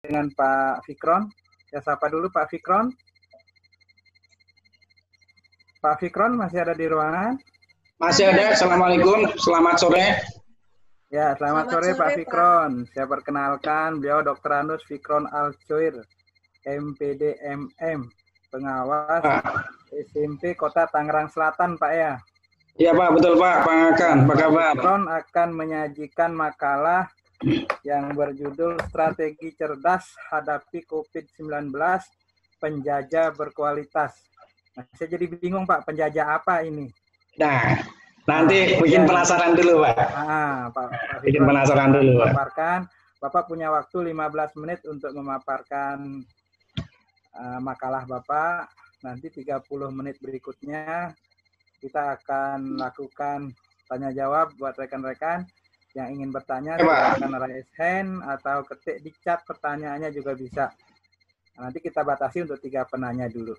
dengan Pak Fikron. Ya, sapa dulu Pak Fikron. Pak Fikron masih ada di ruangan? Masih ada. Assalamualaikum. Selamat sore. Ya, selamat sore Pak Fikron. Saya perkenalkan, beliau Dr. Anus Fikron Alcoir, MPD MM, pengawas SMP Kota Tangerang Selatan, Pak ya. Iya Pak, betul Pak. Pak Akan, apa kabar? Fikron akan menyajikan makalah yang berjudul Strategi Cerdas Hadapi COVID-19, Penjajah Berkualitas. Nah, saya jadi bingung Pak, penjajah apa ini? Nah, nanti bikin penasaran dulu Pak. Pak bikin penasaran dulu Pak. Bapak punya waktu 15 menit untuk memaparkan makalah Bapak. Nanti 30 menit berikutnya kita akan lakukan tanya jawab buat rekan-rekan yang ingin bertanya, silakan raise hand atau ketik di chat pertanyaannya juga bisa. Nah, nanti kita batasi untuk 3 penanya dulu.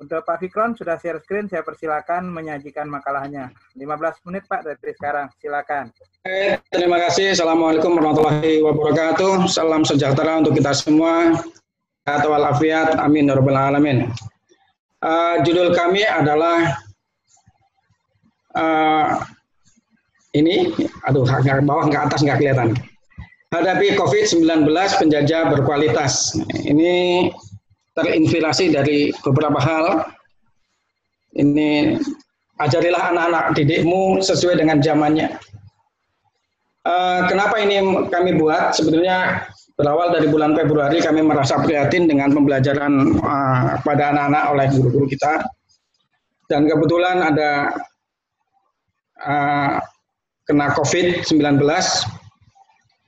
Untuk Pak Fikron sudah share screen, saya persilakan menyajikan makalahnya. 15 menit Pak dari sekarang, silakan. Terima kasih. Assalamualaikum warahmatullahi wabarakatuh. Salam sejahtera untuk kita semua. Sehat walafiat. Amin ya rabbal alamin. Judul kami adalah ini, nggak bawah, nggak atas, nggak kelihatan. Hadapi COVID-19 penjajah berkualitas. Ini terinspirasi dari beberapa hal. Ini ajarilah anak-anak didikmu sesuai dengan zamannya. Kenapa ini kami buat? Sebetulnya berawal dari bulan Februari kami merasa prihatin dengan pembelajaran pada anak-anak oleh guru-guru kita. Dan kebetulan ada kena COVID-19,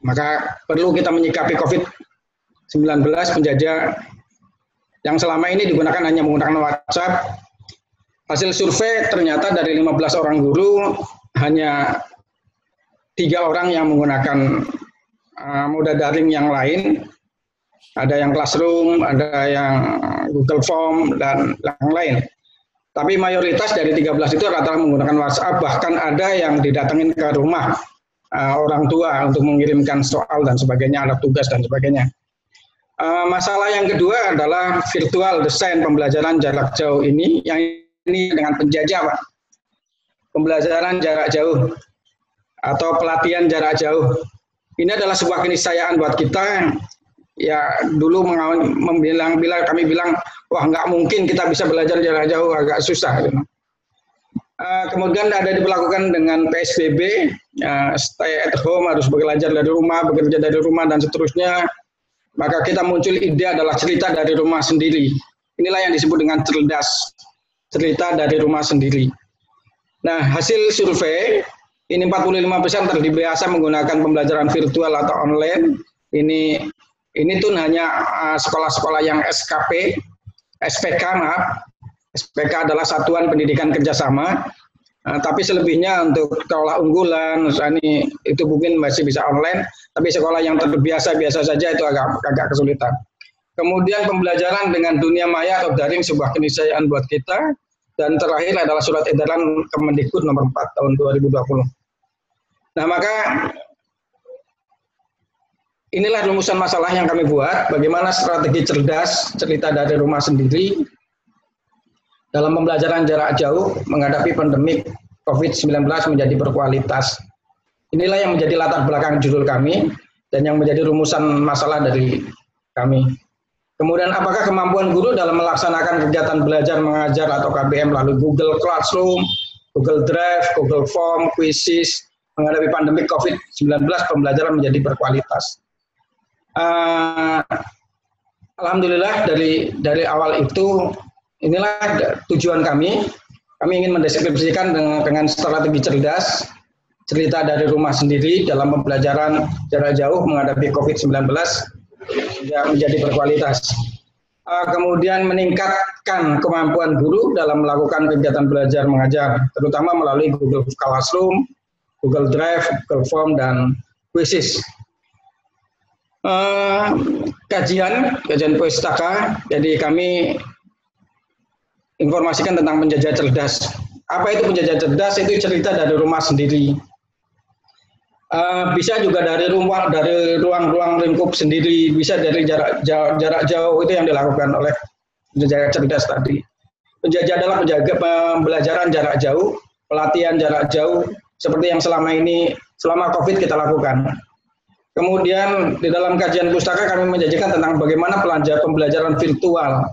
maka perlu kita menyikapi COVID-19 penjajah yang selama ini digunakan hanya menggunakan WhatsApp. Hasil survei ternyata dari 15 orang guru, hanya 3 orang yang menggunakan moda daring yang lain. Ada yang Classroom, ada yang Google Form, dan yang lain. Tapi mayoritas dari 13 itu rata-rata menggunakan WhatsApp, bahkan ada yang didatengin ke rumah orang tua untuk mengirimkan soal dan sebagainya, alat tugas dan sebagainya. Masalah yang kedua adalah virtual desain pembelajaran jarak jauh ini, yang ini dengan penjajah Pak. Pembelajaran jarak jauh atau pelatihan jarak jauh. Ini adalah sebuah keniscayaan buat kita. Ya dulu kami bilang wah nggak mungkin kita bisa belajar jarak jauh, agak susah. Kemudian ada diberlakukan dengan PSBB, stay at home, harus belajar dari rumah, bekerja dari rumah dan seterusnya. Maka kita muncul ide adalah cerita dari rumah sendiri. Inilah yang disebut dengan cerdas, cerita dari rumah sendiri. Nah hasil survei ini 45% terbiasa menggunakan pembelajaran virtual atau online. Ini tuh hanya sekolah-sekolah yang SKP, SPK maaf. SPK adalah Satuan Pendidikan Kerjasama. Tapi selebihnya untuk sekolah unggulan, ini itu mungkin masih bisa online. Tapi sekolah yang terbiasa-biasa saja itu agak kesulitan. Kemudian pembelajaran dengan dunia maya atau daring sebuah keniscayaan buat kita. Dan terakhir adalah surat edaran Kemendikbud nomor 4 tahun 2020. Nah maka inilah rumusan masalah yang kami buat, bagaimana strategi cerdas, cerita dari rumah sendiri, dalam pembelajaran jarak jauh menghadapi pandemi COVID-19 menjadi berkualitas. Inilah yang menjadi latar belakang judul kami, dan yang menjadi rumusan masalah dari kami. Kemudian apakah kemampuan guru dalam melaksanakan kegiatan belajar mengajar atau KBM melalui Google Classroom, Google Drive, Google Form, Quizzes, menghadapi pandemi COVID-19 pembelajaran menjadi berkualitas. Alhamdulillah dari awal itu inilah tujuan kami. Kami ingin mendeskripsikan dengan strategi cerdas, cerita dari rumah sendiri dalam pembelajaran jarak jauh menghadapi COVID-19 menjadi berkualitas. Kemudian meningkatkan kemampuan guru dalam melakukan kegiatan belajar mengajar, terutama melalui Google Classroom, Google Drive, Google Form, dan Quizzes. Kajian pustaka, jadi kami informasikan tentang penjajah cerdas. Apa itu penjajah cerdas? Itu cerita dari rumah sendiri. Bisa juga dari ruang-ruang lingkup sendiri, bisa dari jarak jauh itu yang dilakukan oleh penjajah cerdas tadi. Penjajah adalah pembelajaran jarak jauh, pelatihan jarak jauh, seperti yang selama COVID kita lakukan. Kemudian di dalam kajian pustaka kami menjanjikan tentang bagaimana pembelajaran virtual,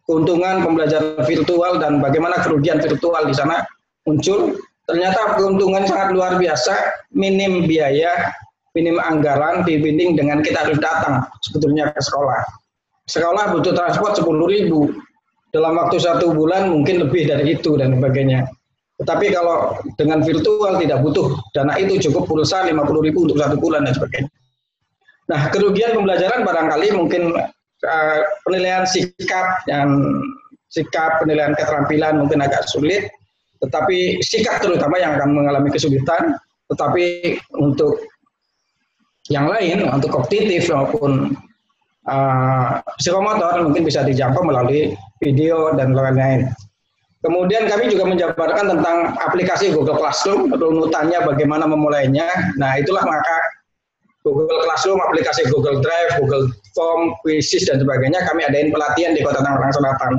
keuntungan pembelajaran virtual dan bagaimana kerugian virtual di sana muncul. Ternyata keuntungan sangat luar biasa, minim biaya, minim anggaran dibanding dengan kita harus datang sebetulnya ke sekolah. Sekolah butuh transport 10.000, dalam waktu 1 bulan mungkin lebih dari itu dan sebagainya. Tetapi kalau dengan virtual tidak butuh dana itu, cukup pulsa 50.000 untuk 1 bulan dan sebagainya. Nah, kerugian pembelajaran barangkali mungkin penilaian sikap penilaian keterampilan mungkin agak sulit. Tetapi sikap terutama yang akan mengalami kesulitan, tetapi untuk yang lain, untuk kognitif maupun psikomotor mungkin bisa dijangkau melalui video dan lain-lain. Kemudian kami juga menjabarkan tentang aplikasi Google Classroom, runutannya bagaimana memulainya. Nah, itulah maka Google Classroom, aplikasi Google Drive, Google Form, Quizzes dan sebagainya, kami adain pelatihan di Kota Tangerang Selatan.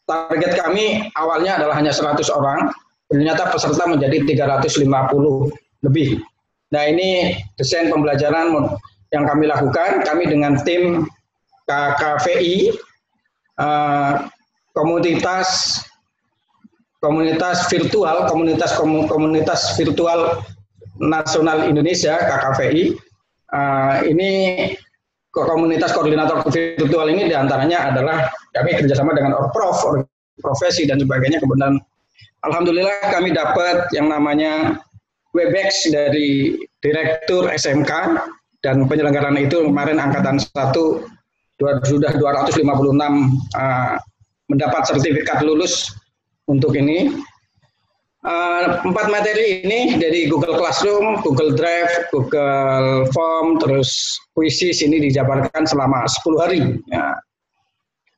Target kami awalnya adalah hanya 100 orang, ternyata peserta menjadi 350 lebih. Nah, ini desain pembelajaran yang kami lakukan, kami dengan tim KKVI, komunitas virtual nasional Indonesia KKVI. Ini komunitas koordinator virtual ini diantaranya adalah kami kerjasama dengan Orprof, profesi dan sebagainya. Kemudian alhamdulillah kami dapat yang namanya Webex dari Direktur SMK, dan penyelenggaraan itu kemarin angkatan 1 sudah 256 mendapat sertifikat lulus untuk ini. 4 materi ini dari Google Classroom, Google Drive, Google Form, terus Quizzes ini dijabarkan selama 10 hari. Ya.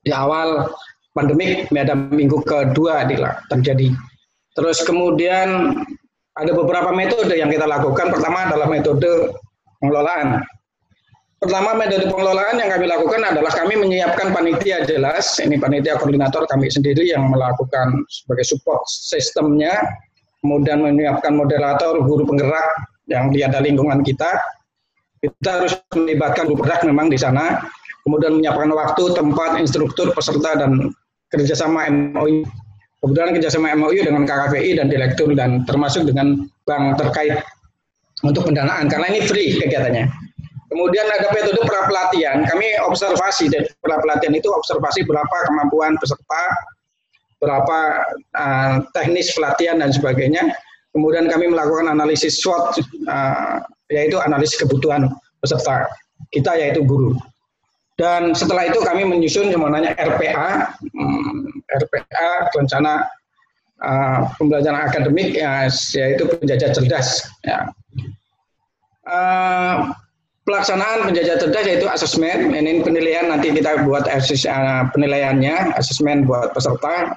Di awal pandemik, ada minggu kedua terjadi. Terus kemudian ada beberapa metode yang kita lakukan. Pertama adalah metode pengelolaan. Pertama, metode pengelolaan yang kami lakukan adalah kami menyiapkan panitia jelas. Ini panitia koordinator kami sendiri yang melakukan sebagai support sistemnya. Kemudian menyiapkan moderator, guru penggerak yang ada lingkungan kita. Kita harus melibatkan guru penggerak memang di sana. Kemudian menyiapkan waktu, tempat, instruktur, peserta, dan kerjasama MOU. Kemudian kerjasama MOU dengan KKVI dan direktur dan termasuk dengan bank terkait untuk pendanaan, karena ini free kegiatannya. Kemudian ada metode pra-pelatihan, kami observasi, dan pra-pelatihan itu observasi berapa kemampuan peserta, berapa teknis pelatihan dan sebagainya. Kemudian kami melakukan analisis SWOT, yaitu analisis kebutuhan peserta kita, yaitu guru. Dan setelah itu kami menyusun yang namanya RPA, rencana pembelajaran akademik, yaitu penjajah cerdas. Ya. Pelaksanaan penjajah cerdas yaitu asesmen. Ini penilaian, nanti kita buat penilaiannya, asesmen buat peserta.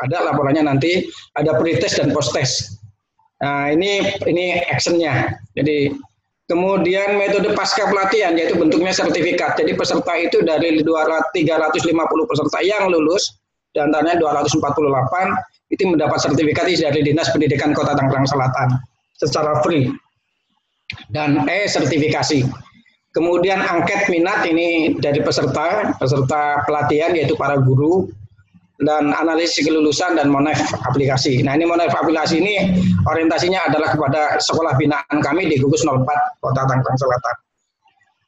Ada laporannya nanti, ada pre-test dan post-test. Nah, ini actionnya. Jadi kemudian metode pasca pelatihan yaitu bentuknya sertifikat. Jadi peserta itu dari 350 peserta yang lulus, dan antaranya 248 itu mendapat sertifikat dari Dinas Pendidikan Kota Tangerang Selatan secara free dan sertifikasi. Kemudian angket minat ini dari peserta pelatihan yaitu para guru, dan analisis kelulusan dan monef aplikasi. Nah, ini monef aplikasi ini orientasinya adalah kepada sekolah binaan kami di Gugus 04 Kota Tangerang Selatan.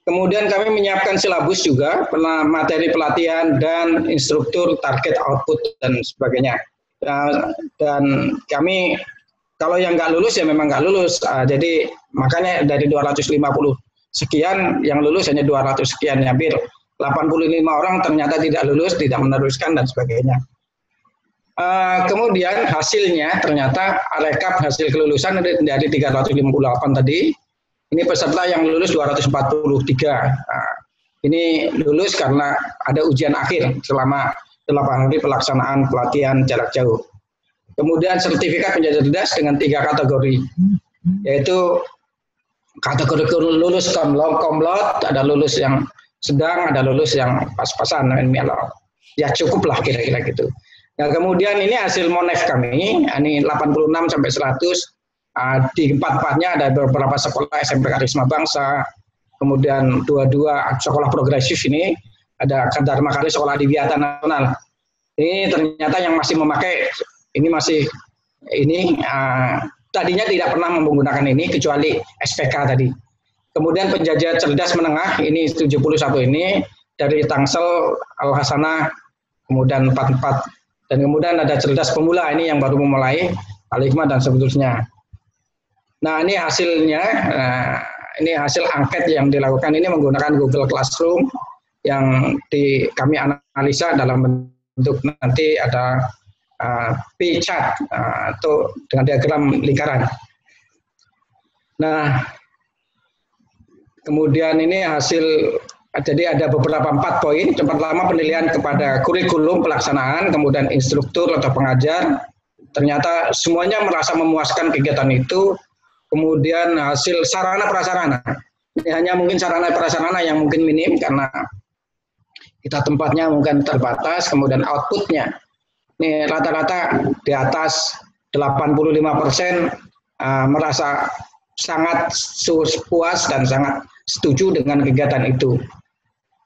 Kemudian kami menyiapkan silabus juga, materi pelatihan dan instruktur, target, output dan sebagainya. Dan kami kalau yang nggak lulus ya memang nggak lulus. Jadi makanya dari 250 sekian yang lulus hanya 200 sekian, hampir 85 orang ternyata tidak lulus, tidak meneruskan dan sebagainya. Kemudian hasilnya ternyata rekap hasil kelulusan dari 358 tadi. Ini peserta yang lulus 243. Ini lulus karena ada ujian akhir selama 8 hari pelaksanaan pelatihan jarak jauh. Kemudian sertifikat penjajah cerdas dengan 3 kategori, yaitu kategori lulus komlot, ada lulus yang sedang, ada lulus yang pas-pasan. Ya cukup lah kira-kira gitu. Nah kemudian ini hasil monef kami, ini 86 sampai 100. Di empat-empatnya ada beberapa sekolah SMP Karisma Bangsa, kemudian dua sekolah progresif ini, ada Dharma Kali Sekolah Adiwiyata Nasional. Ini ternyata yang masih memakai, ini masih, ini tadinya tidak pernah menggunakan ini, kecuali SPK tadi. Kemudian penjajah cerdas menengah, ini 71 ini, dari Tangsel, Al-Hasanah, kemudian 44. Dan kemudian ada cerdas pemula, ini yang baru memulai, Al-Hikmah dan seterusnya. Nah ini hasilnya, ini hasil angket yang dilakukan ini menggunakan Google Classroom yang kami analisa dalam bentuk nanti ada P-chart atau dengan diagram lingkaran. Nah kemudian ini hasil, jadi ada beberapa 4 poin. Yang pertama penilaian kepada kurikulum pelaksanaan, kemudian instruktur atau pengajar. Ternyata semuanya merasa memuaskan kegiatan itu. Kemudian hasil sarana prasarana, ini hanya mungkin sarana prasarana yang mungkin minim karena kita tempatnya mungkin terbatas. Kemudian outputnya, ini rata-rata di atas 85% merasa sangat puas dan sangat setuju dengan kegiatan itu.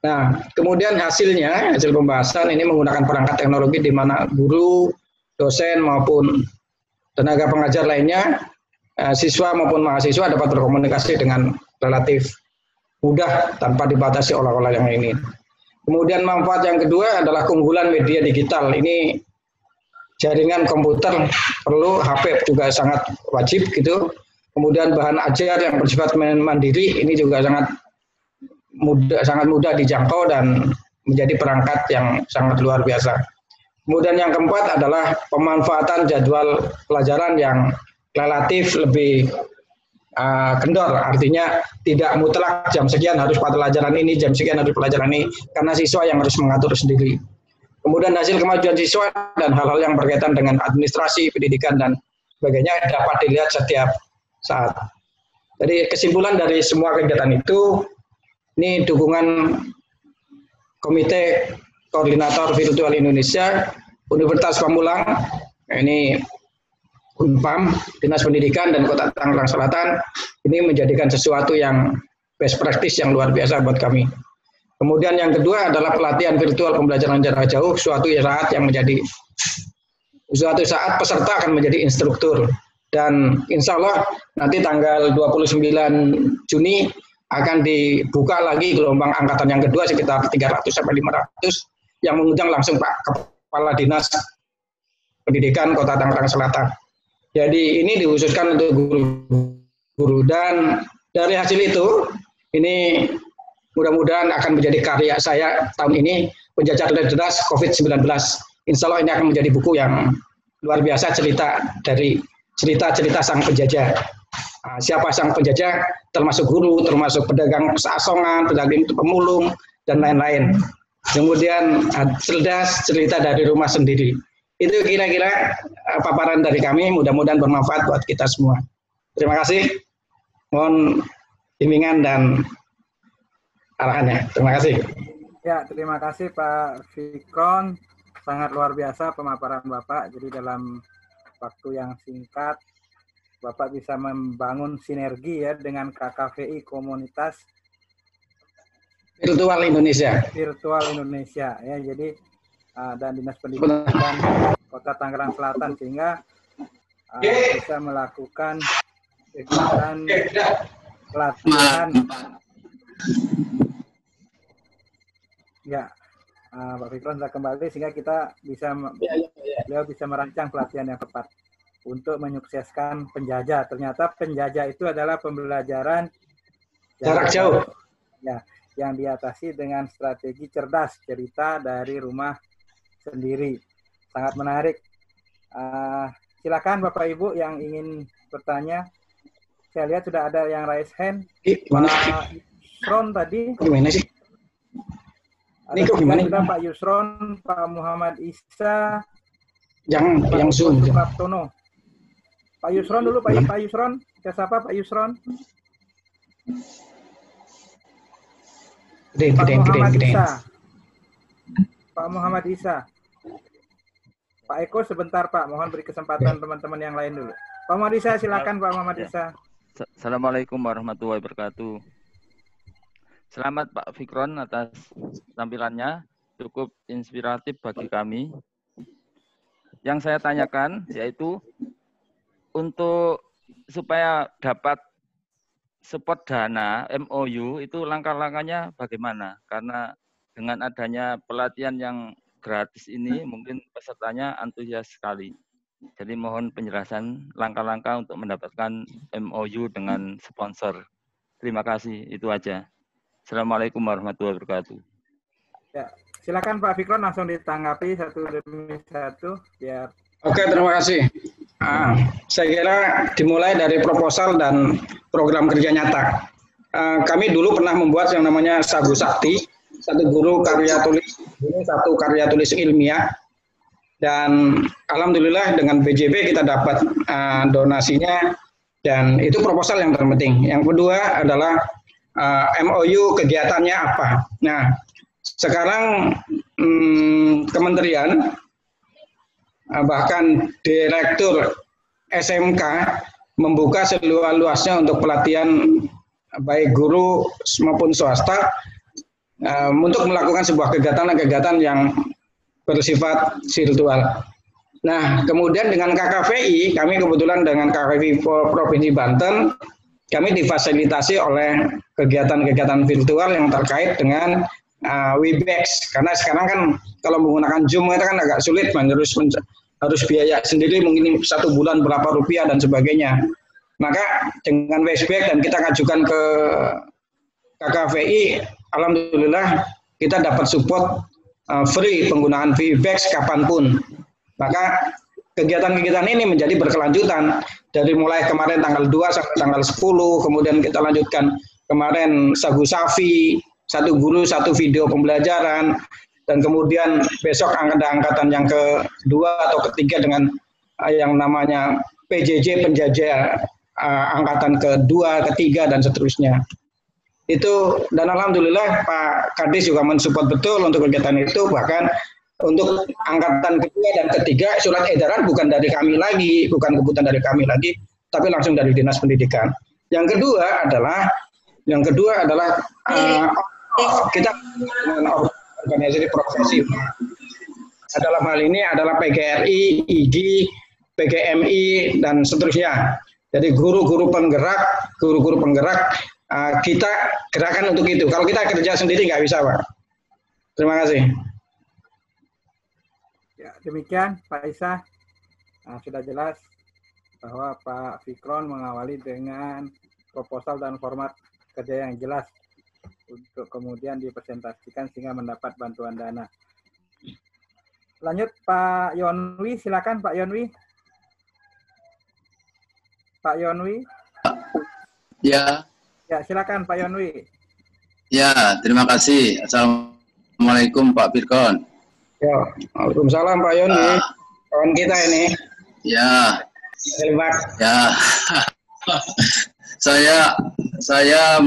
Nah kemudian hasilnya, hasil pembahasan ini menggunakan perangkat teknologi di mana guru, dosen maupun tenaga pengajar lainnya, siswa maupun mahasiswa dapat berkomunikasi dengan relatif mudah tanpa dibatasi olah-olah yang ini. Kemudian manfaat yang kedua adalah keunggulan media digital. Ini jaringan komputer perlu, HP juga sangat wajib gitu. Kemudian bahan ajar yang bersifat mandiri ini juga sangat mudah dijangkau dan menjadi perangkat yang sangat luar biasa. Kemudian yang keempat adalah pemanfaatan jadwal pelajaran yang relatif lebih kendor, artinya tidak mutlak jam sekian harus pelajaran ini, jam sekian harus pelajaran ini, karena siswa yang harus mengatur sendiri. Kemudian hasil kemajuan siswa dan hal-hal yang berkaitan dengan administrasi, pendidikan, dan sebagainya dapat dilihat setiap saat. Jadi kesimpulan dari semua kegiatan itu, ini dukungan Komite Koordinator Virtual Indonesia, Universitas Pamulang, ini Unpam, Dinas Pendidikan dan Kota Tangerang Selatan, ini menjadikan sesuatu yang best practice yang luar biasa buat kami. Kemudian yang kedua adalah pelatihan virtual pembelajaran jarak jauh, suatu saat peserta akan menjadi instruktur. Dan insya Allah nanti tanggal 29 Juni akan dibuka lagi gelombang angkatan yang kedua sekitar 300 sampai 500 yang mengundang langsung Pak Kepala Dinas Pendidikan Kota Tangerang Selatan. Jadi ini dikhususkan untuk guru-guru, dan dari hasil itu ini mudah-mudahan akan menjadi karya saya tahun ini, Penjajah Cerdas COVID-19. Insya Allah ini akan menjadi buku yang luar biasa, cerita sang penjajah. Siapa sang penjajah? Termasuk guru, termasuk pedagang asongan, pedagang pemulung, dan lain-lain. Kemudian cerdas, cerita dari rumah sendiri. Itu kira-kira paparan dari kami, mudah-mudahan bermanfaat buat kita semua. Terima kasih. Mohon bimbingan dan arahannya. Terima kasih. Ya, terima kasih Pak Fikron. Sangat luar biasa pemaparan Bapak. Jadi dalam waktu yang singkat, Bapak bisa membangun sinergi ya dengan KKVI Komunitas Virtual Indonesia. Ya, jadi dan Dinas Pendidikan Kota Tangerang Selatan, sehingga bisa melakukan kegiatan pelatihan. Ya, Pak Fikron sudah kembali, sehingga kita bisa beliau bisa merancang pelatihan yang tepat untuk menyukseskan penjajah. Ternyata penjajah itu adalah pembelajaran jarak jauh. Ya, yang diatasi dengan strategi cerdas, cerita dari rumah sendiri. Sangat menarik. Silakan Bapak Ibu yang ingin bertanya. Saya lihat sudah ada yang raise hand. Pak Yusron tadi. Gimana sih? Ada gimana? Sudah Pak Yusron, Pak Muhammad Isa, yang Zoom. Pak Tono. Pak Yusron dulu, Pak Yusron. Kita sapa Pak Yusron. Pak Muhammad Isa. Pak Muhammad Isa. Pak Eko sebentar Pak, mohon beri kesempatan teman-teman yang lain dulu. Pak Muhammad Isa, silakan Pak Muhammad Isa. Assalamualaikum warahmatullahi wabarakatuh. Selamat Pak Fikron atas tampilannya, cukup inspiratif bagi kami. Yang saya tanyakan yaitu untuk supaya dapat support dana MOU itu langkah-langkahnya bagaimana? Karena dengan adanya pelatihan yang gratis ini mungkin pesertanya antusias sekali. Jadi mohon penjelasan langkah-langkah untuk mendapatkan MOU dengan sponsor. Terima kasih, itu aja. Assalamualaikum warahmatullahi wabarakatuh. Ya, silakan Pak Fikron langsung ditanggapi satu demi satu biar. Oke, terima kasih. Saya kira dimulai dari proposal dan program kerja nyata. Kami dulu pernah membuat yang namanya Sagu Sakti, satu guru karya tulis, satu karya tulis ilmiah. Dan alhamdulillah dengan BJB kita dapat donasinya dan itu proposal yang terpenting. Yang kedua adalah MOU kegiatannya apa. Nah, sekarang kementerian bahkan direktur SMK membuka seluas-luasnya untuk pelatihan baik guru maupun swasta untuk melakukan sebuah kegiatan yang bersifat virtual. Nah, kemudian dengan KKVI, kami kebetulan dengan KKVI Provinsi Banten, kami difasilitasi oleh kegiatan-kegiatan virtual yang terkait dengan Webex. Karena sekarang kan kalau menggunakan Zoom itu kan agak sulit, harus biaya sendiri mungkin 1 bulan berapa rupiah dan sebagainya. Maka dengan Webex dan kita ngajukan ke KKVI, alhamdulillah kita dapat support free penggunaan Webex kapanpun. Maka kegiatan-kegiatan ini menjadi berkelanjutan dari mulai kemarin tanggal 2 sampai tanggal 10, kemudian kita lanjutkan kemarin Sagu Safi, satu guru satu video pembelajaran, dan kemudian besok ada angkatan yang kedua atau ketiga dengan yang namanya PJJ penjajah angkatan kedua, ketiga dan seterusnya. Itu dan alhamdulillah Pak Kadis juga mensupport betul untuk kegiatan itu, bahkan untuk angkatan kedua dan ketiga surat edaran bukan dari kami lagi, bukan keputusan dari kami lagi, tapi langsung dari Dinas Pendidikan. Yang kedua adalah kita dengan organisasi profesi. Dalam hal ini adalah PGRI, IGI, PGMI dan seterusnya. Jadi guru-guru penggerak kita gerakan untuk itu. Kalau kita kerja sendiri nggak bisa, Pak. Terima kasih. Ya, demikian Pak Isa. Sudah jelas bahwa Pak Fikron mengawali dengan proposal dan format kerja yang jelas untuk kemudian dipresentasikan sehingga mendapat bantuan dana. Lanjut Pak Yonwi, silakan Pak Yonwi. Pak Yonwi. Ya. Ya, silakan Pak Yonwi. Ya, terima kasih. Assalamualaikum Pak Fikron. Ya, waalaikumsalam Pak Yonwi. Kawan kita ini. Ya. Terima. Ya. saya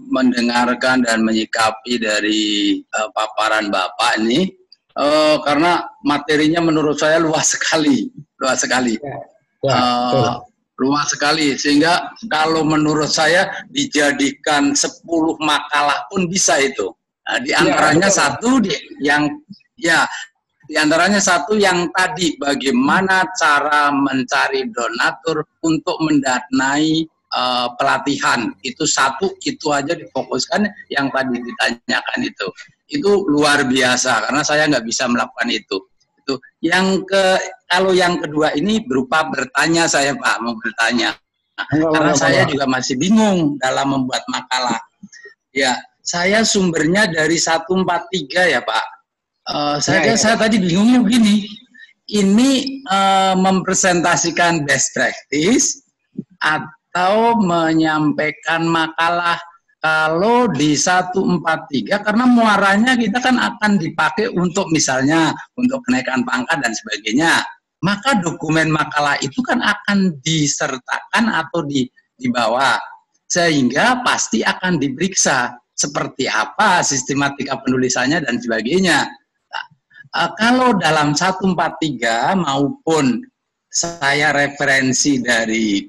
mendengarkan dan menyikapi dari paparan Bapak ini karena materinya menurut saya luas sekali. Luas sekali sehingga kalau menurut saya dijadikan 10 makalah pun bisa itu. Nah, di antaranya di antaranya satu yang tadi bagaimana cara mencari donatur untuk mendanai pelatihan. Itu satu, itu aja difokuskan yang tadi ditanyakan itu luar biasa karena saya nggak bisa melakukan itu. Kalau yang kedua ini berupa bertanya, saya Pak mau bertanya karena saya juga masih bingung dalam membuat makalah. Ya, saya sumbernya dari 143 ya Pak. Saya tadi bingungnya begini, ini mempresentasikan best practice atau menyampaikan makalah. Kalau di 143 karena muaranya kita kan akan dipakai untuk misalnya untuk kenaikan pangkat dan sebagainya. maka dokumen makalah itu kan akan disertakan atau dibawa, sehingga pasti akan diperiksa seperti apa sistematika penulisannya dan sebagainya. Kalau dalam 143 maupun saya referensi dari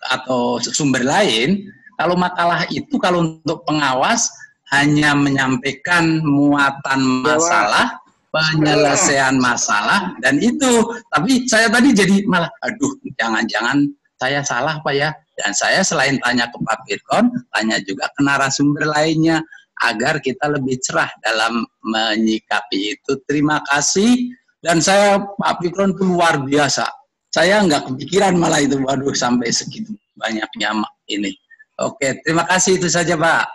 atau sumber lain, kalau makalah itu kalau untuk pengawas hanya menyampaikan muatan masalah, penyelesaian masalah, dan itu. Tapi saya tadi jadi malah, aduh, jangan-jangan saya salah Pak ya. Dan saya selain tanya ke Pak Firkon, tanya juga ke narasumber lainnya, agar kita lebih cerah dalam menyikapi itu. Terima kasih. Dan saya, Pak Firkon itu luar biasa. Saya nggak kepikiran malah itu, waduh sampai segitu banyaknya ini. Oke, terima kasih, itu saja Pak.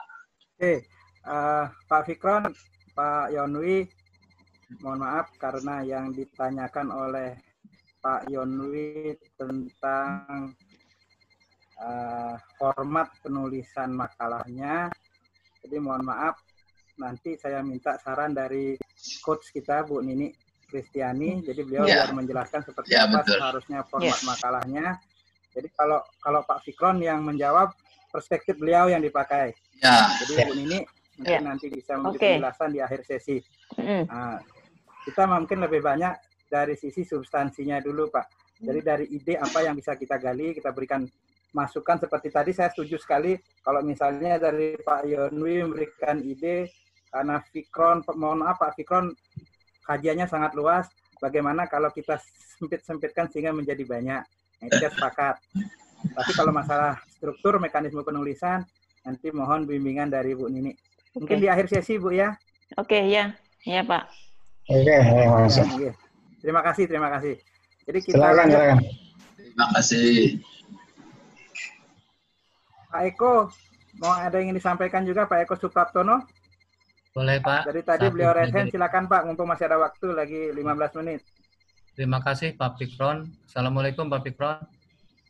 Oke, Pak Fikron, Pak Yonwi, mohon maaf karena yang ditanyakan oleh Pak Yonwi tentang format penulisan makalahnya. Jadi mohon maaf, nanti saya minta saran dari coach kita Bu Nini Kristiani. Jadi beliau biar menjelaskan seperti apa seharusnya format makalahnya. Jadi kalau Pak Fikron yang menjawab, perspektif beliau yang dipakai. Jadi Bu Nini nanti bisa memberi penjelasan di akhir sesi. Kita mungkin lebih banyak dari sisi substansinya dulu Pak. Jadi dari ide apa yang bisa kita gali, kita berikan masukan seperti tadi. Saya setuju sekali kalau misalnya dari Pak Yonwi memberikan ide, karena Fikron, mohon maaf Pak Fikron, kajiannya sangat luas. Bagaimana kalau kita sempit-sempitkan sehingga menjadi banyak? Nah, itu saya sepakat. Tapi kalau masalah struktur mekanisme penulisan, nanti mohon bimbingan dari Bu Nini. Mungkin di akhir sesi Bu ya. Oke, ya Pak. Oke, masuk. Terima kasih. Jadi kita silakan. Terima kasih. Pak Eko, mau ada yang ingin disampaikan juga Pak Eko Supraptono? Boleh Pak. Dari tadi beliau resen, silakan Pak, mumpung masih ada waktu lagi 15 menit. Terima kasih Pak Fikron. Assalamualaikum Pak Fikron.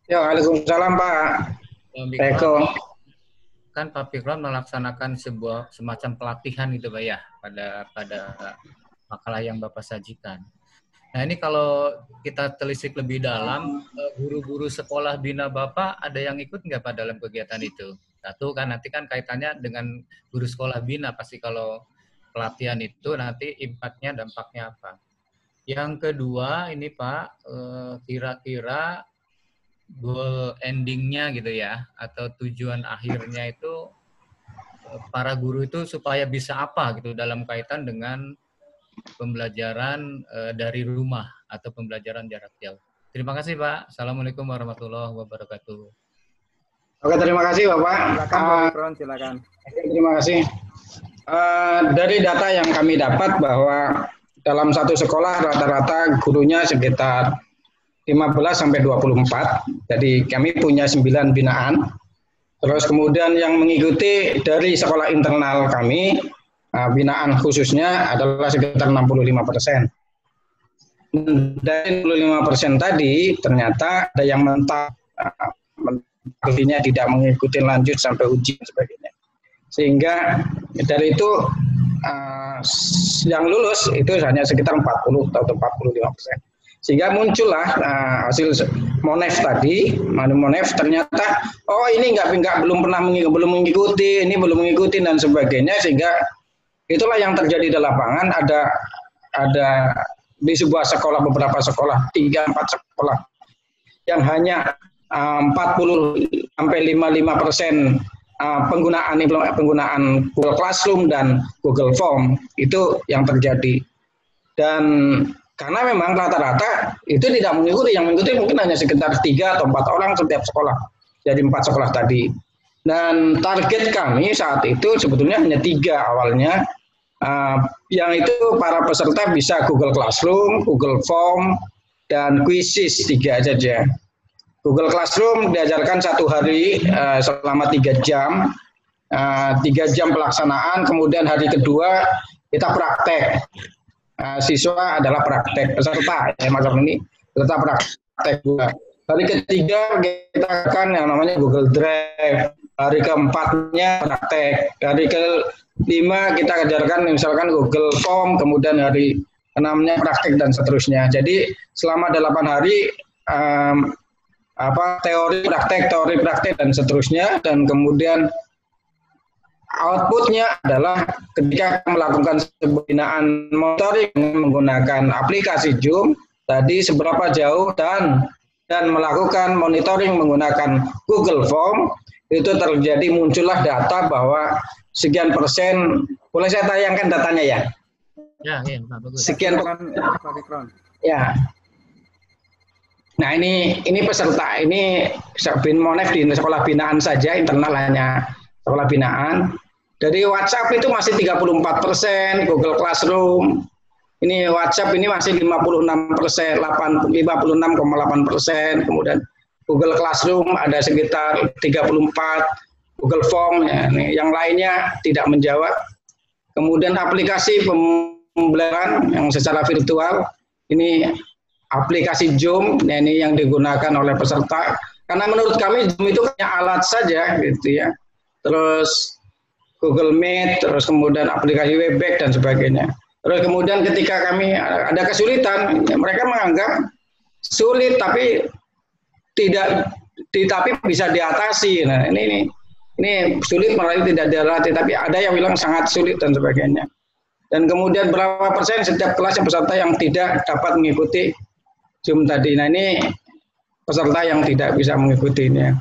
Ya, waalaikumsalam Pak Eko. Kan Pak Fikron melaksanakan sebuah semacam pelatihan gitu Pak ya pada makalah yang Bapak sajikan. Nah ini kalau kita telisik lebih dalam, guru-guru sekolah bina Bapak ada yang ikut nggak Pak dalam kegiatan itu? Satu kan nanti kan kaitannya dengan guru sekolah bina, pasti kalau pelatihan itu nanti impact-nya, dampaknya apa. Yang kedua ini Pak, kira-kira goal ending-nya gitu ya, atau tujuan akhirnya itu para guru itu supaya bisa apa gitu dalam kaitan dengan pembelajaran dari rumah atau pembelajaran jarak jauh. Terima kasih Pak. Assalamualaikum warahmatullahi wabarakatuh. Oke, terima kasih Bapak. Silakan. Terima kasih. Dari data yang kami dapat bahwa dalam satu sekolah rata-rata gurunya sekitar 15 sampai 24. Jadi kami punya 9 binaan. Terus kemudian yang mengikuti dari sekolah internal kami, binaan khususnya adalah sekitar 65%. Dari 65% tadi ternyata ada yang mentak, artinya tidak mengikuti lanjut sampai ujian sebagainya. Sehingga dari itu yang lulus itu hanya sekitar 40 atau 45%. Sehingga muncullah hasil Monef tadi, Monef ternyata ini belum mengikuti, ini belum mengikuti dan sebagainya, sehingga itulah yang terjadi di lapangan. Ada di sebuah sekolah, beberapa sekolah, 3-4 sekolah yang hanya 40 sampai 55% penggunaan Google Classroom dan Google Form, itu yang terjadi. Dan karena memang rata-rata itu tidak mengikuti, yang mengikuti mungkin hanya sekitar 3 atau 4 orang setiap sekolah. Jadi 4 sekolah tadi. Dan target kami saat itu sebetulnya hanya 3 awalnya. Yang itu para peserta bisa Google Classroom, Google Form, dan Quizzes, 3 saja. Google Classroom diajarkan 1 hari selama 3 jam. 3 jam pelaksanaan, kemudian hari kedua kita praktek. Siswa adalah praktek, peserta ya Mas ini, peserta praktek juga. Hari ketiga kita akan yang namanya Google Drive. Hari keempatnya praktek. Hari kelima kita ajarkan misalkan Google Form, kemudian hari namanya praktik dan seterusnya. Jadi selama 8 hari teori praktek dan seterusnya, dan kemudian outputnya adalah ketika melakukan sebuah binaan monitoring menggunakan aplikasi Zoom tadi seberapa jauh dan melakukan monitoring menggunakan Google Form, itu terjadi muncullah data bahwa sekian persen. Boleh saya tayangkan datanya ya? Ya, bagus. Sekian ya. Nah ini peserta ini Binmonef di sekolah binaan saja, internal hanya sekolah binaan. Dari WhatsApp itu masih 34%, Google Classroom ini WhatsApp ini masih 56%, 56,8%. Kemudian Google Classroom ada sekitar 34, Google Form ya, yang lainnya tidak menjawab. Kemudian aplikasi pembelajaran yang secara virtual ini aplikasi Zoom, nah ini yang digunakan oleh peserta. Karena menurut kami Zoom itu hanya alat saja, gitu ya. Terus Google Meet, terus kemudian aplikasi Webex dan sebagainya. Terus kemudian ketika kami ada kesulitan, mereka menganggap sulit tapi tapi bisa diatasi. Nah ini sulit melalui tidak dilatih, tapi ada yang bilang sangat sulit dan sebagainya. Dan kemudian berapa persen setiap kelas peserta yang tidak dapat mengikuti Zoom tadi. Nah ini peserta yang tidak bisa mengikutinya.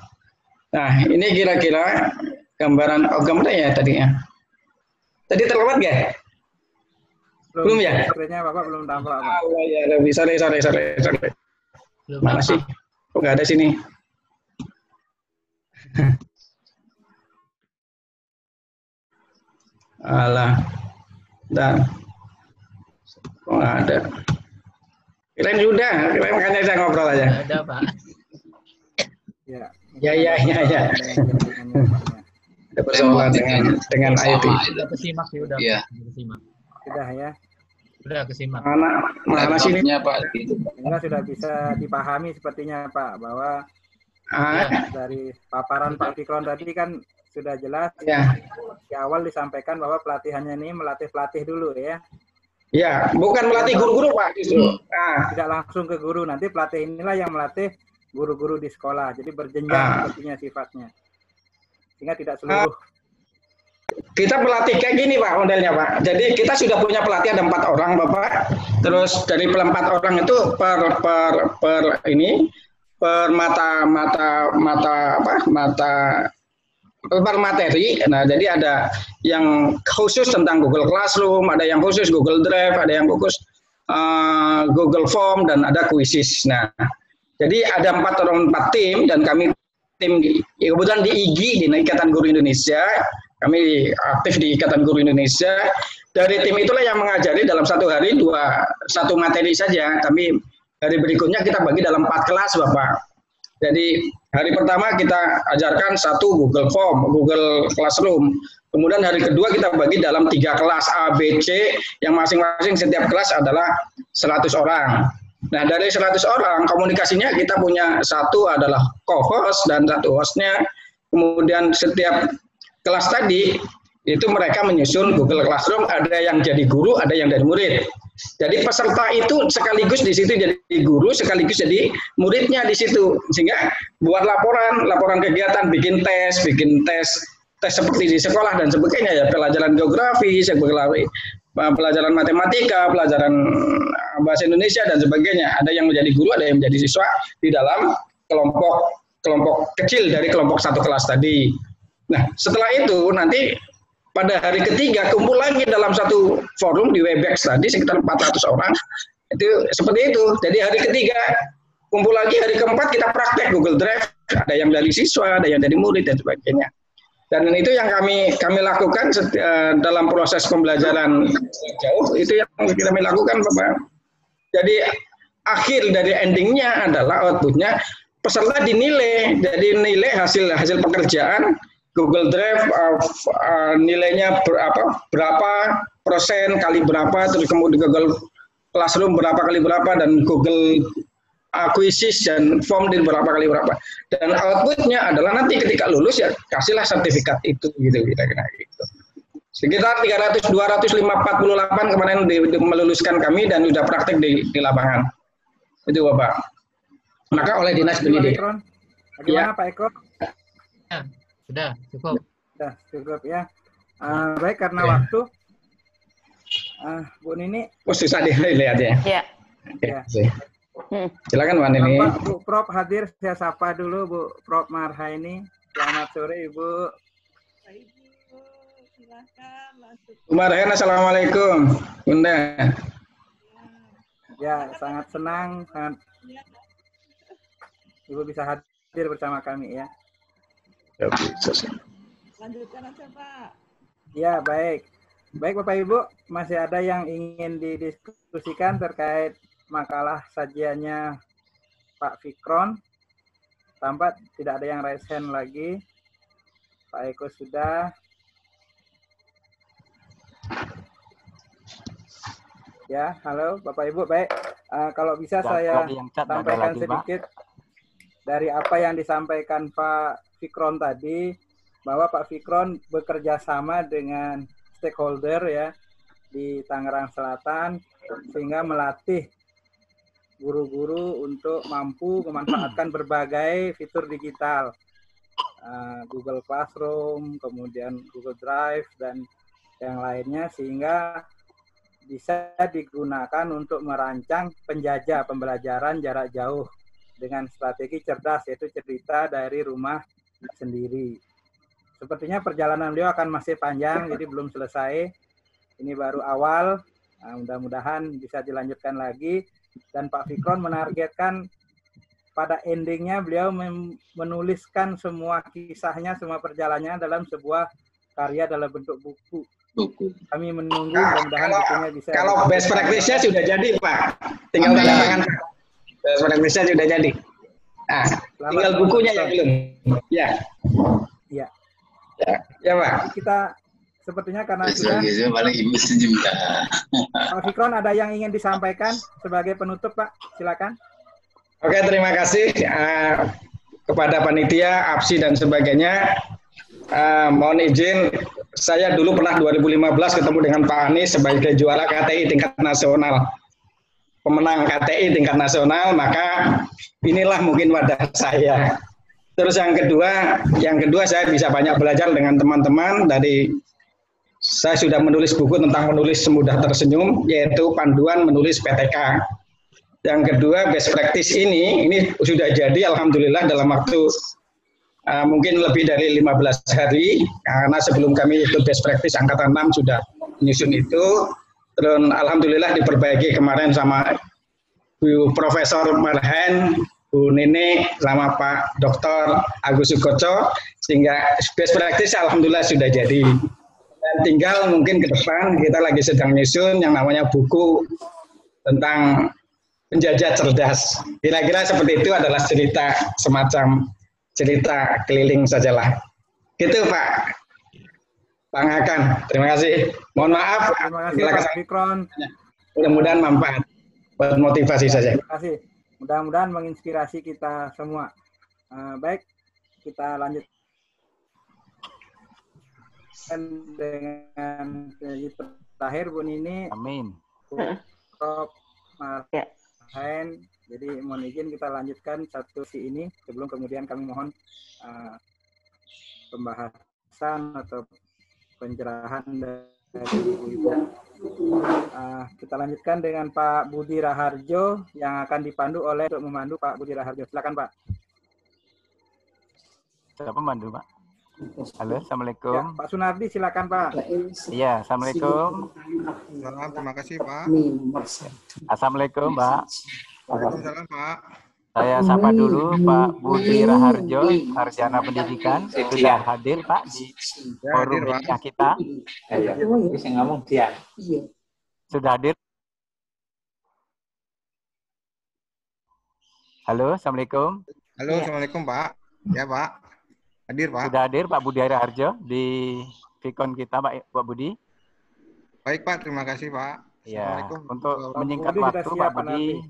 Nah ini kira-kira gambaran ya tadinya. Tadi terlewat nggak? Belum ya? Screen-nya Bapak belum tampak, Pak. Oh ya, lebih sorry. Mana sih? Kok nggak ada sini? Alah, dan kok nggak ada? Kirain sudah, makanya saya ngobrol aja. Ada, Pak. Ya. Ada persoalan dengan IT. Udah kesimak sih, udah. Iya. Kesimak. Sudah ya. Udah kesimak. Mana sini? Pak. Ini sudah bisa dipahami sepertinya Pak, bahwa dari paparan Pak Fikron tadi kan sudah jelas ya. Di awal disampaikan bahwa pelatihannya ini melatih pelatih dulu ya. Ya, bukan melatih guru-guru Pak justru. Tidak langsung ke guru, nanti pelatih inilah yang melatih guru-guru di sekolah. Jadi berjenjang sepertinya sifatnya. Sehingga tidak seluruh. Kita pelatih kayak gini Pak modelnya Pak. Jadi kita sudah punya pelatih ada 4 orang Bapak. Terus dari 4 orang itu per materi. Nah, jadi ada yang khusus tentang Google Classroom, ada yang khusus Google Drive, ada yang khusus Google Form, dan ada quizzes. Nah, jadi ada 4 tim, dan kami tim kebetulan di IGI, di Ikatan Guru Indonesia. Kami aktif di Ikatan Guru Indonesia. Dari tim itulah yang mengajari dalam 1 hari 1 materi saja. Tapi hari berikutnya kita bagi dalam 4 kelas Bapak. Jadi hari pertama kita ajarkan 1 Google Form, Google Classroom. Kemudian hari kedua kita bagi dalam 3 kelas A, B, C, yang masing-masing setiap kelas adalah 100 orang. Nah dari 100 orang komunikasinya kita punya 1 adalah co-host dan 1 hostnya. Kemudian setiap kelas tadi itu mereka menyusun Google Classroom, ada yang jadi guru, ada yang dari murid. Jadi peserta itu sekaligus di situ jadi guru, sekaligus jadi muridnya di situ. Sehingga buat laporan kegiatan, bikin tes seperti di sekolah dan sebagainya ya, pelajaran geografi, pelajaran matematika, pelajaran bahasa Indonesia dan sebagainya. Ada yang menjadi guru, ada yang menjadi siswa di dalam kelompok kecil dari kelompok 1 kelas tadi. Nah, setelah itu nanti pada hari ketiga kumpul lagi dalam 1 forum di Webex tadi sekitar 400 orang. Itu seperti itu. Jadi hari ketiga kumpul lagi, hari keempat kita praktek Google Drive. Ada yang dari siswa, ada yang dari murid dan sebagainya. Dan itu yang kami lakukan dalam proses pembelajaran jauh, itu yang kami lakukan Bapak. Jadi akhir dari endingnya adalah outputnya peserta dinilai. Jadi nilai hasil pekerjaan Google Drive nilainya berapa persen kali berapa, terus kemudian Google Classroom berapa kali berapa, dan Google Quizzes dan Form din berapa kali berapa. Dan outputnya adalah nanti ketika lulus ya kasihlah sertifikat itu gitu kira-kira gitu. Sekitar 248 kemarin meluluskan kami dan sudah praktek di lapangan. Itu Bapak. Maka oleh Dinas Pendidikan. Bagaimana Pak Eko? Ya, sudah cukup. Sudah cukup ya. Baik, karena waktu. Bu Nini. Oh, susah dilihat ya. Ya. Ya. Silakan Mbak Nini. Bapak, Bu Prof hadir, saya sapa dulu Bu Prof Marhaini. Selamat sore Ibu. Ibu, silakan masuk. Bu Marhaini, assalamualaikum. Bunda. Ya, sangat senang, sangat Ibu bisa hadir bersama kami ya. Lanjutkan aja Pak. Ya, baik. Baik Bapak Ibu, masih ada yang ingin didiskusikan terkait makalah sajiannya Pak Fikron? Tampak tidak ada yang raise hand lagi. Pak Eko sudah. Ya, halo Bapak Ibu. Baik, kalau bisa saya sampaikan sedikit dari apa yang disampaikan Pak Fikron tadi, bahwa Pak Fikron bekerja sama dengan stakeholder ya di Tangerang Selatan sehingga melatih guru-guru untuk mampu memanfaatkan berbagai fitur digital, Google Classroom, kemudian Google Drive dan yang lainnya, sehingga bisa digunakan untuk merancang penjajah pembelajaran jarak jauh dengan strategi cerdas, yaitu cerita dari rumah sendiri. Sepertinya perjalanan beliau akan masih panjang, jadi belum selesai. Ini baru awal, mudah-mudahan bisa dilanjutkan lagi. Dan Pak Fikron menargetkan pada endingnya beliau menuliskan semua kisahnya, semua perjalanannya dalam sebuah karya dalam bentuk buku. Kami menunggu, mudah-mudahan bukunya bisa. Kalau best practice-nya sudah jadi Pak, tinggal tanda tangan. Best practice-nya sudah jadi. Nah, tinggal bukunya yang belum. Ya. Ya. Ya Pak. Kita sepertinya karena sudah. Pak Fikron, ada yang ingin disampaikan sebagai penutup Pak? Silakan. Oke, terima kasih kepada panitia, APSI dan sebagainya. Mohon izin, saya dulu pernah 2015 ketemu dengan Pak Anies sebagai juara KTI tingkat nasional. Pemenang KTI tingkat nasional, maka inilah mungkin wadah saya. Terus yang kedua saya bisa banyak belajar dengan teman-teman saya sudah menulis buku tentang menulis semudah tersenyum, yaitu panduan menulis PTK. Yang kedua, best practice ini sudah jadi alhamdulillah dalam waktu mungkin lebih dari 15 hari, karena sebelum kami ikut best practice angkatan 6 sudah menyusun itu. Terus alhamdulillah diperbaiki kemarin sama Bu Profesor Marhen, Bu Nini, sama Pak Dr. Agus Sukoco, sehingga best practice alhamdulillah sudah jadi. Dan tinggal mungkin ke depan kita lagi sedang nyusun yang namanya buku tentang penjajah cerdas. Kira-kira seperti itu adalah cerita, semacam cerita keliling sajalah. Gitu Pak. Bang Hakan, terima kasih. Mohon maaf. Terima kasih Pak Fikron. Mudah-mudahan manfaat, motivasi saja. Terima kasih. Mudah-mudahan menginspirasi kita semua. Baik, kita lanjut dengan terakhir Bu Nini. Amin. Prof. Marhain. Jadi mohon izin kita lanjutkan satu si ini sebelum kemudian kami mohon pembahasan atau pencerahan dari Ibu. Kita lanjutkan dengan Pak Budi Raharjo yang akan dipandu untuk memandu Pak Budi Raharjo. Silakan Pak. Siapa memandu Pak? Halo, assalamualaikum. Ya, Pak Sunardi, silakan Pak. Iya, assalamualaikum. Salam, terima kasih Pak. Assalamualaikum Pak. Waalaikumsalam Pak. Saya sapa dulu Pak Budi Raharjo, Sarjana Pendidikan, sudah hadir Pak di forum media kita. Bisa ngomong dia. Sudah hadir. Halo, assalamualaikum. Halo, assalamualaikum Pak. Ya Pak. Hadir Pak. Sudah hadir Pak Budi Raharjo di Vicon kita Pak Budi. Baik Pak, terima kasih Pak. Ya, untuk menyingkat waktu Pak Budi,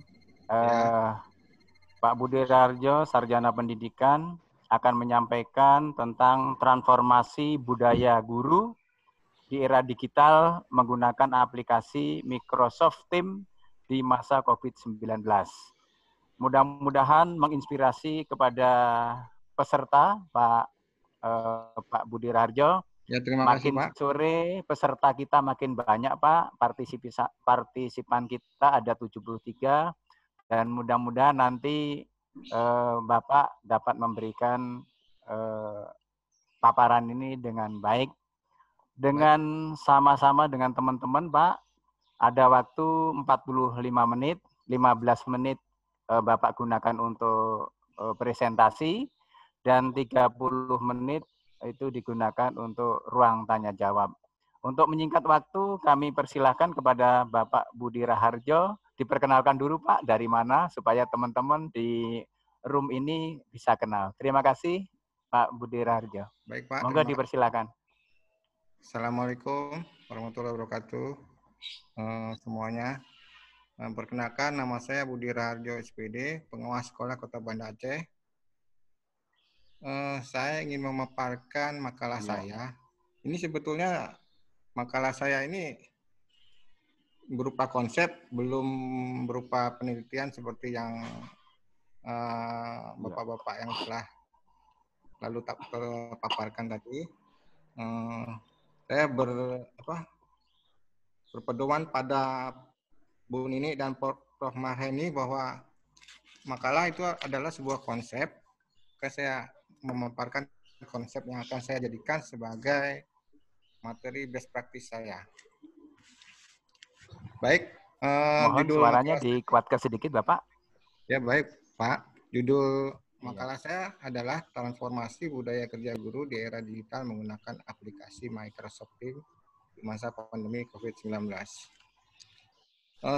Pak Budi Raharjo, Sarjana Pendidikan, akan menyampaikan tentang transformasi budaya guru di era digital menggunakan aplikasi Microsoft Teams di masa COVID-19. Mudah-mudahan menginspirasi kepada peserta, Pak Budi Raharjo. Ya, terima kasih, Makin Pak. sore peserta kita makin banyak, Pak. Partisipan kita ada 73 dan mudah-mudahan nanti Bapak dapat memberikan paparan ini dengan baik. Dengan sama-sama dengan teman-teman, Pak, ada waktu 45 menit, 15 menit Bapak gunakan untuk presentasi, dan 30 menit itu digunakan untuk ruang tanya jawab. Untuk menyingkat waktu, kami persilahkan kepada Bapak Budi Raharjo. Diperkenalkan dulu, Pak, dari mana supaya teman-teman di room ini bisa kenal. Terima kasih, Pak Budi Raharjo. Baik, Pak. Monggo dipersilakan. Assalamualaikum warahmatullahi wabarakatuh. Semuanya. Perkenalkan, nama saya Budi Raharjo SPD, pengawas sekolah Kota Banda Aceh. Saya ingin memaparkan makalah saya. Ini sebetulnya makalah saya ini berupa konsep, belum berupa penelitian seperti yang bapak-bapak yang telah lalu terpaparkan tadi. Saya berpedoman pada Bu Nini dan Prof. Marheni bahwa makalah itu adalah sebuah konsep. Saya memaparkan konsep yang akan saya jadikan sebagai materi best practice saya. Baik. Mohon suaranya dikuatkan sedikit, Bapak. Ya, baik, Pak. Judul makalah saya adalah transformasi budaya kerja guru di era digital menggunakan aplikasi Microsoft Teams di masa pandemi COVID-19.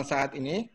Saat ini